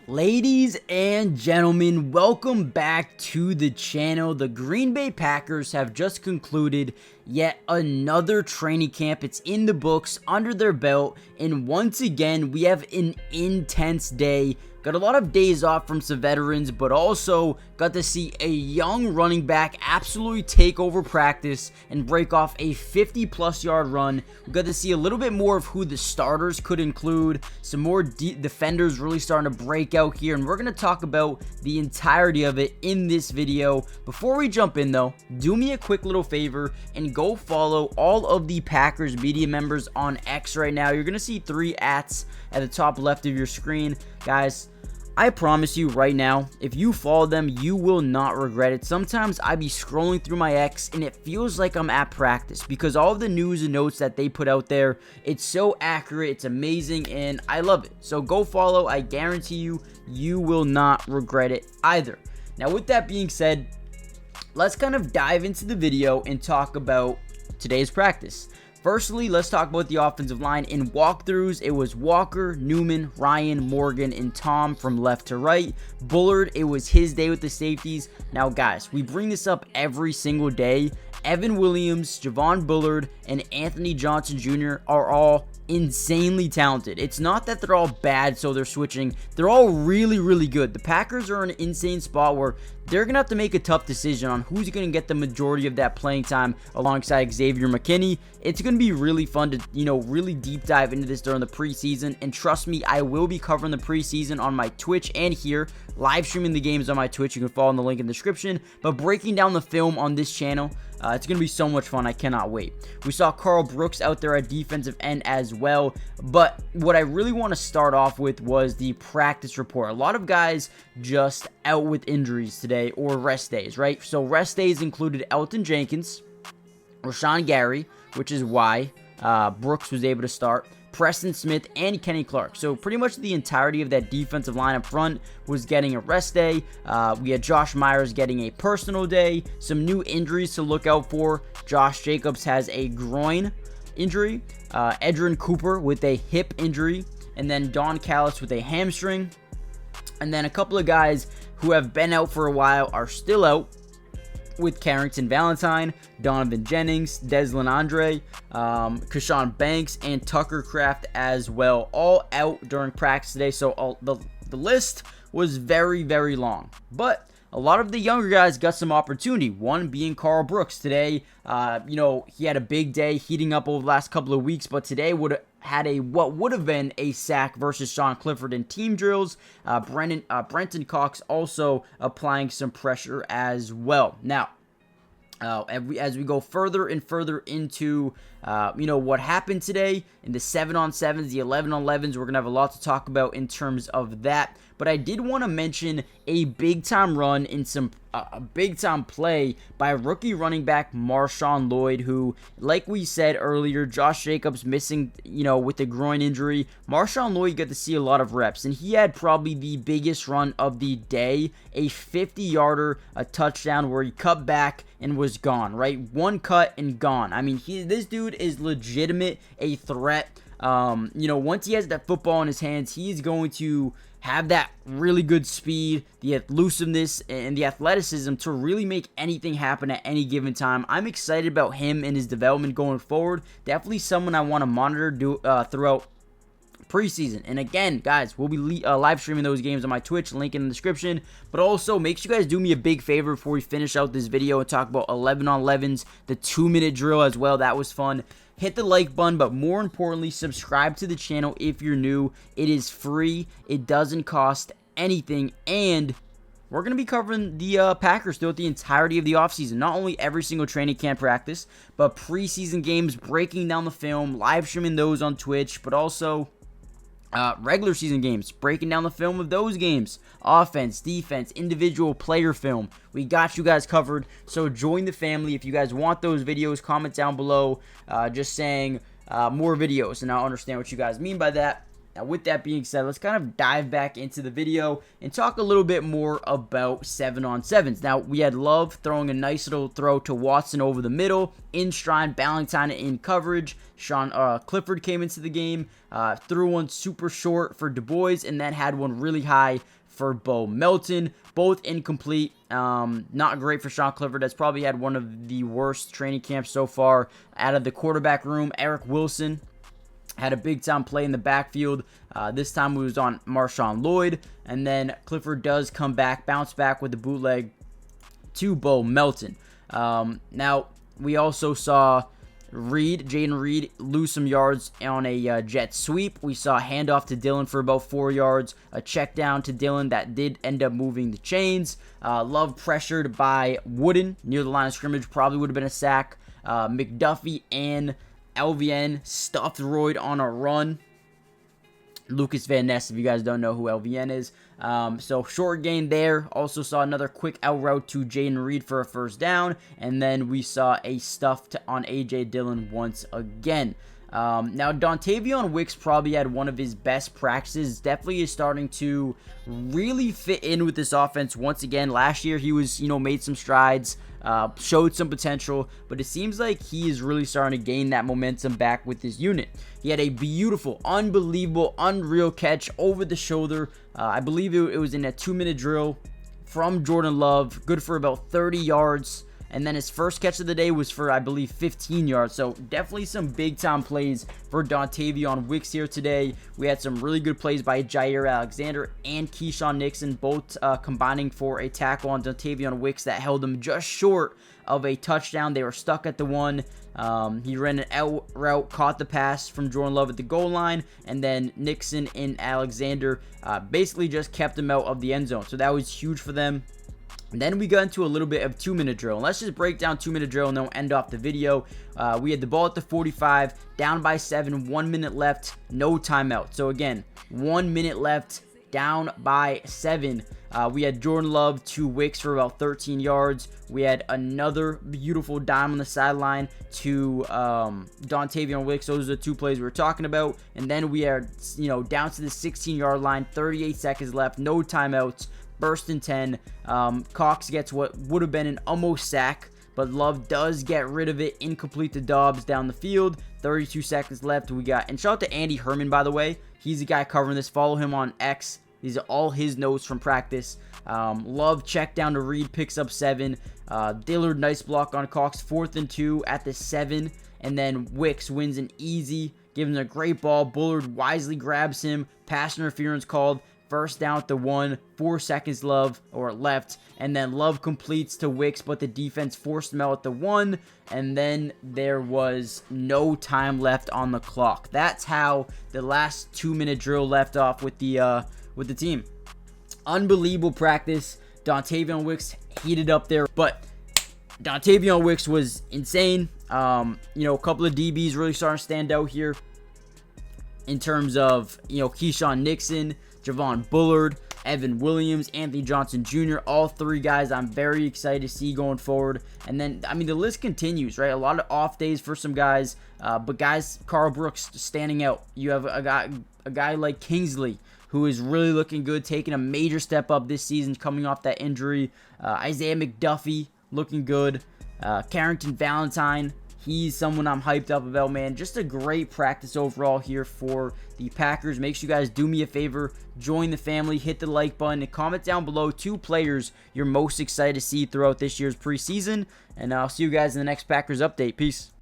Ladies and gentlemen, welcome back to the channel. The Green Bay Packers have just concluded yet another training camp. It's in the books, under their belt, and once again, we have an intense day. Got a lot of days off from some veterans, but also got to see a young running back absolutely take over practice and break off a 50-plus yard run. We got to see a little bit more of who the starters could include, some more defenders really starting to break out here, and we're going to talk about the entirety of it in this video. Before we jump in though, do me a quick little favor and go follow all of the Packers media members on X right now. You're going to see 3 @ at the top left of your screen. Guys, I promise you right now, if you follow them, you will not regret it. Sometimes I be scrolling through my X and it feels like I'm at practice because all of the news and notes that they put out there, it's so accurate, it's amazing, and I love it. So go follow. I guarantee you, you will not regret it either. Now, with that being said, let's kind of dive into the video and talk about today's practice. Firstly, let's talk about the offensive line. In walkthroughs, it was Walker, Newman, Ryan, Morgan, and Tom from left to right. Bullard, it was his day with the safeties. Now, guys, we bring this up every single day. Evan Williams, Javon Bullard, and Anthony Johnson Jr. are all insanely talented. It's not that they're all bad, so they're switching. They're all really, really good. The Packers are in an insane spot where they're going to have to make a tough decision on who's going to get the majority of that playing time alongside Xavier McKinney. It's going to be really fun to, really deep dive into this during the preseason. And trust me, I will be covering the preseason on my Twitch and here, live streaming the games on my Twitch. You can follow in the link in the description. But breaking down the film on this channel, it's going to be so much fun. I cannot wait. We saw Carl Brooks out there at defensive end as well. But what I really want to start off with was the practice report. A lot of guys just out with injuries today or rest days, right? So rest days included Elton Jenkins, Rashawn Gary, which is why Brooks was able to start, Preston Smith, and Kenny Clark. So pretty much the entirety of that defensive line up front was getting a rest day. We had Josh Myers getting a personal day. Some new injuries to look out for. Josh Jacobs has a groin injury. Edrin Cooper with a hip injury. And then Don Callis with a hamstring. And then a couple of guys who have been out for a while are still out, with Carrington Valentine, Donovan Jennings, Deslin Andre, Kashawn Banks, and Tucker Kraft as well, all out during practice today. So the list was very, very long. But a lot of the younger guys got some opportunity, one being Carl Brooks. Today, he had a big day heating up over the last couple of weeks, but today had what would have been a sack versus Sean Clifford in team drills. Brenton Cox also applying some pressure as well. Now, as we go further and further into what happened today in the 7-on-7s, the 11-on-11s, we're gonna have a lot to talk about in terms of that. But I did want to mention a big-time run in some a big-time play by rookie running back Marshawn Lloyd, who, like we said earlier, Josh Jacobs missing, with the groin injury. Marshawn Lloyd got to see a lot of reps, and he had probably the biggest run of the day, a 50-yarder, a touchdown where he cut back and was gone, right? One cut and gone. I mean, this dude is legitimate, a threat. Once he has that football in his hands, he's going to have that really good speed, the elusiveness, and the athleticism to really make anything happen at any given time. I'm excited about him and his development going forward. Definitely someone I want to monitor throughout preseason. And again, guys, we'll be live streaming those games on my Twitch, link in the description. But also, make sure you guys do me a big favor before we finish out this video and talk about 11-on-11s, the 2-minute drill as well. That was fun. Hit the like button, but more importantly, subscribe to the channel if you're new. It is free. It doesn't cost anything. And we're going to be covering the Packers throughout the entirety of the offseason. Not only every single training camp practice, but preseason games, breaking down the film, live streaming those on Twitch, but also regular season games, breaking down the film of those games, offense, defense, individual player film. We got you guys covered, so join the family. If you guys want those videos, comment down below just saying more videos, and I'll understand what you guys mean by that. Now, with that being said, let's kind of dive back into the video and talk a little bit more about 7-on-7s. Now, we had Love throwing a nice little throw to Watson over the middle, in stride, Ballantyne in coverage. Sean Clifford came into the game, threw one super short for Du Bois, and then had one really high for Bo Melton. Both incomplete. Not great for Sean Clifford. That's probably had one of the worst training camps so far out of the quarterback room. Eric Wilson had a big-time play in the backfield. This time it was on Marshawn Lloyd. And then Clifford does come back, bounce back with the bootleg to Bo Melton. Now, we also saw Jaden Reed lose some yards on a jet sweep. We saw a handoff to Dillon for about 4 yards. A check down to Dillon that did end up moving the chains. Love pressured by Wooden near the line of scrimmage. Probably would have been a sack. McDuffie and LVN stuffed Royd on a run. Lucas Van Ness, if you guys don't know who LVN is. So short gain there. Also saw another quick out route to Jaden Reed for a first down. And then we saw a stuff on A.J. Dillon once again. Now, Dontavion Wicks probably had one of his best practices. Definitely is starting to really fit in with this offense once again. Last year, he was, made some strides, showed some potential, but it seems like he is really starting to gain that momentum back with this unit. He had a beautiful, unbelievable, unreal catch over the shoulder. I believe it was in a 2-minute drill from Jordan Love, good for about 30 yards. And then his first catch of the day was for, I believe, 15 yards. So definitely some big-time plays for Dontavion Wicks here today. We had some really good plays by Jair Alexander and Keyshawn Nixon, both combining for a tackle on Dontavion Wicks that held him just short of a touchdown. They were stuck at the one. He ran an out route, caught the pass from Jordan Love at the goal line, and then Nixon and Alexander basically just kept him out of the end zone. So that was huge for them. And then we got into a little bit of 2-minute drill. And let's just break down 2-minute drill and then we'll end off the video. We had the ball at the 45, down by 7, 1 minute left, no timeout. So again, 1 minute left, down by 7. We had Jordan Love to Wicks for about 13 yards. We had another beautiful dime on the sideline to Dontavion Wicks. Those are the two plays we were talking about. And then we are, down to the 16-yard line, 38 seconds left, no timeouts. Burst and 10. Cox gets what would have been an almost sack, but Love does get rid of it. Incomplete to Dobbs down the field. 32 seconds left. And shout out to Andy Herman, by the way. He's the guy covering this. Follow him on X. These are all his notes from practice. Love check down to Reed, picks up 7. Dillard, nice block on Cox. 4th and 2 at the 7. And then Wicks wins an easy. Gives him a great ball. Bullard wisely grabs him. Pass interference called. First down at the 1, 4 seconds left, and then Love completes to Wicks, but the defense forced him out at the 1, and then there was no time left on the clock. That's how the last 2-minute drill left off with the team. Unbelievable practice. Dontavion Wicks heated up there, but Dontavion Wicks was insane. A couple of DBs really starting to stand out here in terms of, Keyshawn Nixon, Javon Bullard, Evan Williams, Anthony Johnson Jr., all 3 guys I'm very excited to see going forward. And then, the list continues, right? A lot of off days for some guys, but guys, Carl Brooks standing out. You have a guy like Kingsley, who is really looking good, taking a major step up this season, coming off that injury. Isaiah McDuffie looking good. Carrington Valentine, he's someone I'm hyped up about, man. Just a great practice overall here for the Packers. Make sure you guys do me a favor, join the family, hit the like button, and comment down below 2 players you're most excited to see throughout this year's preseason. And I'll see you guys in the next Packers update. Peace.